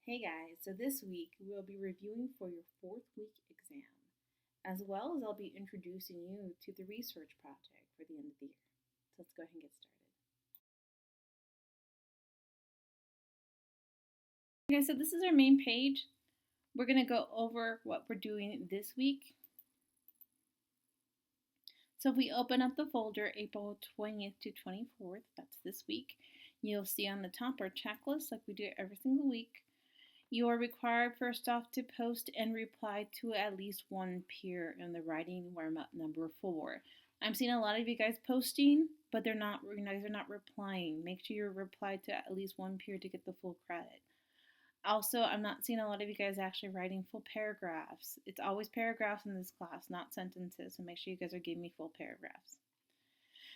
Hey guys, so this week we'll be reviewing for your fourth week exam, as well as I'll be introducing you to the research project for the end of the year. So let's go ahead and get started. Okay, so this is our main page. We're going to go over what we're doing this week. So if we open up the folder April 20th to 24th, that's this week, you'll see on the top our checklist like we do every single week. You are required first off to post and reply to at least one peer in the writing warm-up number 4. I'm seeing a lot of you guys posting, but they're not replying. Make sure you reply to at least one peer to get the full credit. Also, I'm not seeing a lot of you guys actually writing full paragraphs. It's always paragraphs in this class, not sentences, so make sure you guys are giving me full paragraphs.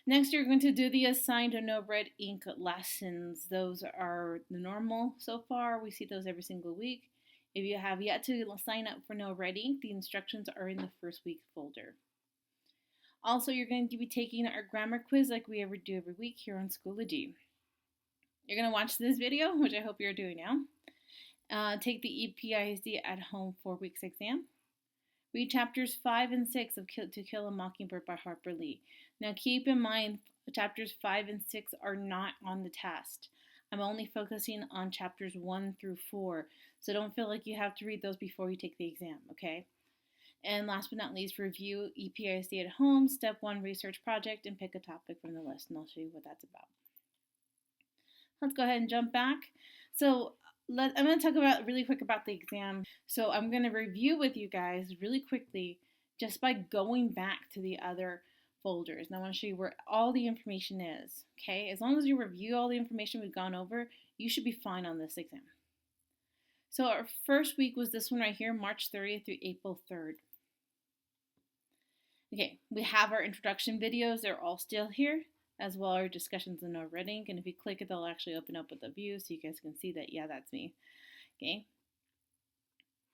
Next, you're going to do the assigned no red ink lessons. Those are the normal so far. We see those every single week. If you have yet to sign up for no red ink, the instructions are in the first week folder. Also, you're going to be taking our grammar quiz like we ever do every week here on Schoology. You're going to watch this video, which I hope you're doing now. Take the EPISD at home 4 weeks exam. Read chapters 5 and 6 of To Kill a Mockingbird by Harper Lee. Now keep in mind, chapters 5 and 6 are not on the test. I'm only focusing on chapters 1 through 4, so don't feel like you have to read those before you take the exam, okay? And last but not least, review EPISD at home, step 1 research project, and pick a topic from the list, and I'll show you what that's about. Let's go ahead and jump back. So I'm going to talk about really quick about the exam. So I'm going to review with you guys really quickly just by going back to the other folders. And I want to show you where all the information is. Okay, as long as you review all the information we've gone over, you should be fine on this exam. So our first week was this one right here, March 30th through April 3rd. Okay, we have our introduction videos. They're all still here, as well as our discussions in no red ink. And if you click it, they'll actually open up with a view so you guys can see that, yeah, that's me. Okay.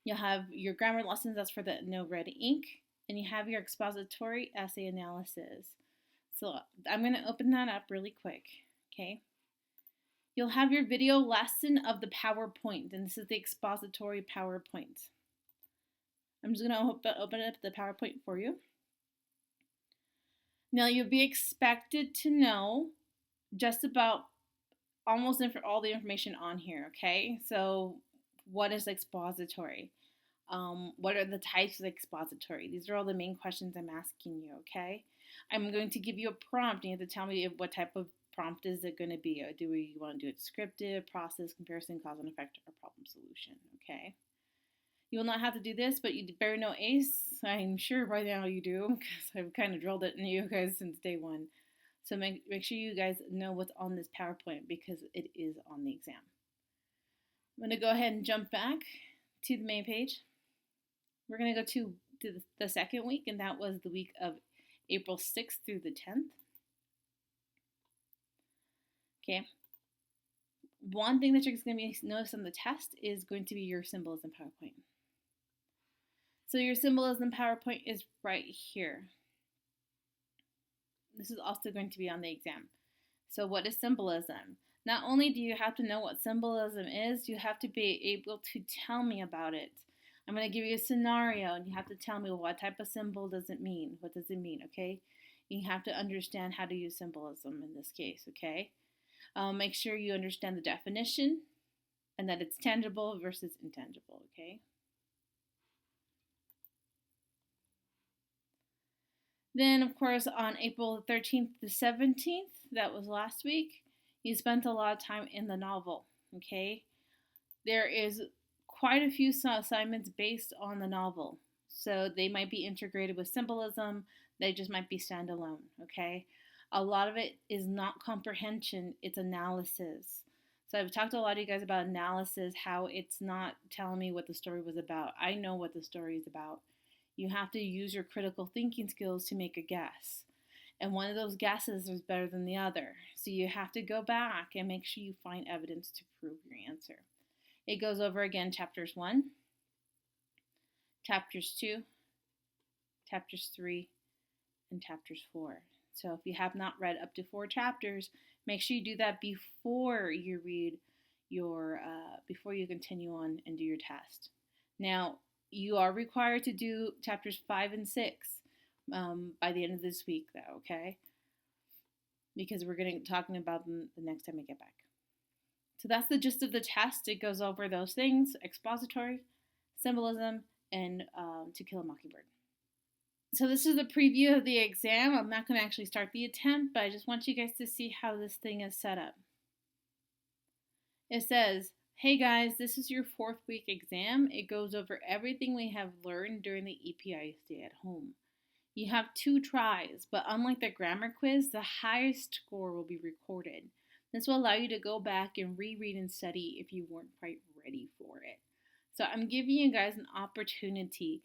You'll have your grammar lessons, that's for the no red ink. And you have your expository essay analysis. So I'm going to open that up really quick. Okay. You'll have your video lesson of the PowerPoint, and this is the expository PowerPoint. I'm just going to open up the PowerPoint for you. Now, you'll be expected to know just about almost all the information on here, okay? So, what is expository? What are the types of expository? These are all the main questions I'm asking you, okay? I'm going to give you a prompt, and you have to tell me what type of prompt is it going to be. Do we want to do it descriptive, process, comparison, cause and effect, or problem solution, okay? You will not have to do this, but you better know ACE. I'm sure by now you do, because I've kind of drilled it in you guys since day one. So make sure you guys know what's on this PowerPoint, because it is on the exam. I'm going to go ahead and jump back to the main page. We're going to go to the second week, and that was the week of April 6th through the 10th. Okay. One thing that you're going to be notice on the test is going to be your symbolism PowerPoint. So your symbolism PowerPoint is right here. This is also going to be on the exam. So what is symbolism? Not only do you have to know what symbolism is, you have to be able to tell me about it. I'm going to give you a scenario, and you have to tell me what type of symbol does it mean. What does it mean, okay? You have to understand how to use symbolism in this case, okay? Make sure you understand the definition and that it's tangible versus intangible, okay? Then, of course, on April 13th to 17th, that was last week, you spent a lot of time in the novel, okay? There is quite a few assignments based on the novel. So they might be integrated with symbolism, they just might be standalone, okay? A lot of it is not comprehension, it's analysis. So I've talked to a lot of you guys about analysis, how it's not telling me what the story was about. I know what the story is about. You have to use your critical thinking skills to make a guess. And one of those guesses is better than the other. So you have to go back and make sure you find evidence to prove your answer. It goes over again chapters 1, chapters 2, chapters 3, and chapters 4. So if you have not read up to 4 chapters, make sure you do that before you read your before you continue on and do your test. Now, you are required to do chapters 5 and 6 by the end of this week, though, okay? Because we're going to be talking about them the next time we get back. So that's the gist of the test. It goes over those things: expository, symbolism, and To Kill a Mockingbird. So this is the preview of the exam. I'm not going to actually start the attempt, but I just want you guys to see how this thing is set up. It says, hey guys, this is your 4th week exam. It goes over everything we have learned during the EPISD at home. You have 2 tries, but unlike the grammar quiz, the highest score will be recorded. This will allow you to go back and reread and study if you weren't quite ready for it. So I'm giving you guys an opportunity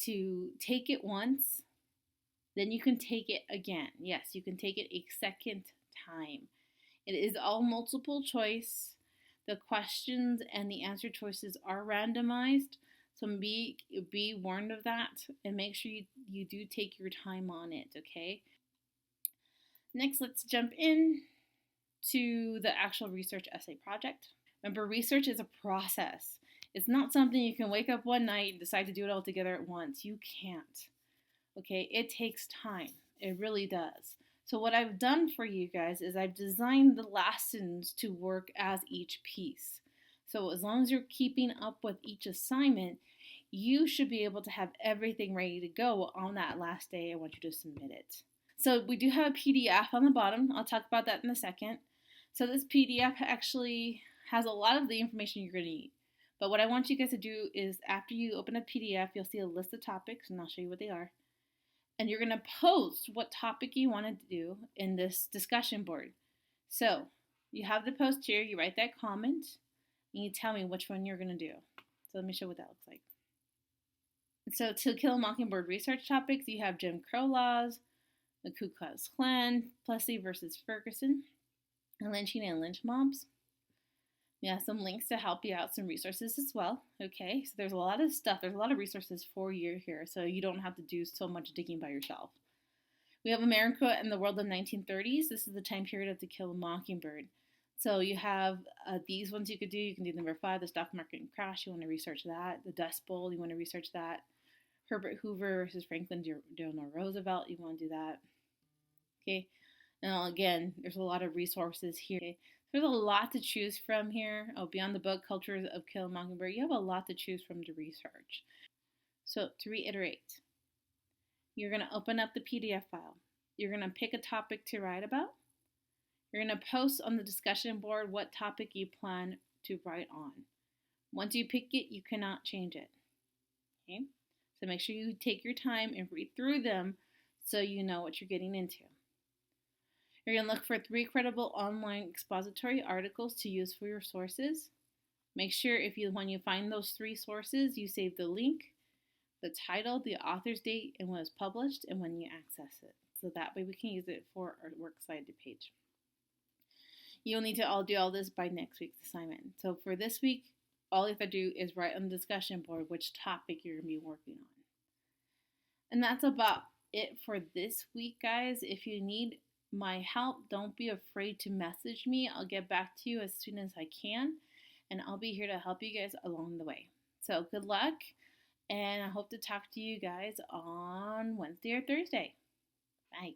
to take it once, then you can take it again. Yes, you can take it a second time. It is all multiple choice. The questions and the answer choices are randomized, so be warned of that, and make sure you do take your time on it, okay? Next, let's jump in to the actual research essay project. Remember, research is a process. It's not something you can wake up one night and decide to do it all together at once. You can't. Okay, it takes time. It really does. So what I've done for you guys is I've designed the lessons to work as each piece. So as long as you're keeping up with each assignment, you should be able to have everything ready to go on that last day I want you to submit it. So we do have a PDF on the bottom. I'll talk about that in a second. So this PDF actually has a lot of the information you're going to need. But what I want you guys to do is after you open a PDF, you'll see a list of topics, and I'll show you what they are. And you're going to post what topic you want to do in this discussion board. So you have the post here, you write that comment, and you tell me which one you're going to do. So let me show what that looks like. So To Kill a Mockingbird research topics, you have Jim Crow laws, the Ku Klux Klan, Plessy versus Ferguson, and lynching and lynch mobs. We have some links to help you out, some resources as well. Okay, so there's a lot of stuff. There's a lot of resources for you here, so you don't have to do so much digging by yourself. We have America and the world of 1930s. This is the time period of To Kill a Mockingbird. So you have these ones you could do. You can do number 5, the stock market crash. You want to research that. The Dust Bowl, you want to research that. Herbert Hoover versus Franklin Delano Roosevelt, you want to do that. Okay, now again, there's a lot of resources here. Okay? There's a lot to choose from here. Oh, beyond the book, Cultures of Kill a Mockingbird, you have a lot to choose from to research. So to reiterate, you're going to open up the PDF file. You're going to pick a topic to write about. You're going to post on the discussion board what topic you plan to write on. Once you pick it, you cannot change it. Okay? So make sure you take your time and read through them so you know what you're getting into. You're going to look for 3 credible online expository articles to use for your sources. Make sure when you find those 3 sources, you save the link, the title, the author's date, and when it's published, and when you access it. So that way we can use it for our works cited page. You'll need to do all this by next week's assignment. So for this week, all you have to do is write on the discussion board which topic you're going to be working on. And that's about it for this week, guys. If you need my help, don't be afraid to message me. I'll get back to you as soon as I can, and I'll be here to help you guys along the way. So good luck, and I hope to talk to you guys on Wednesday or Thursday. Bye.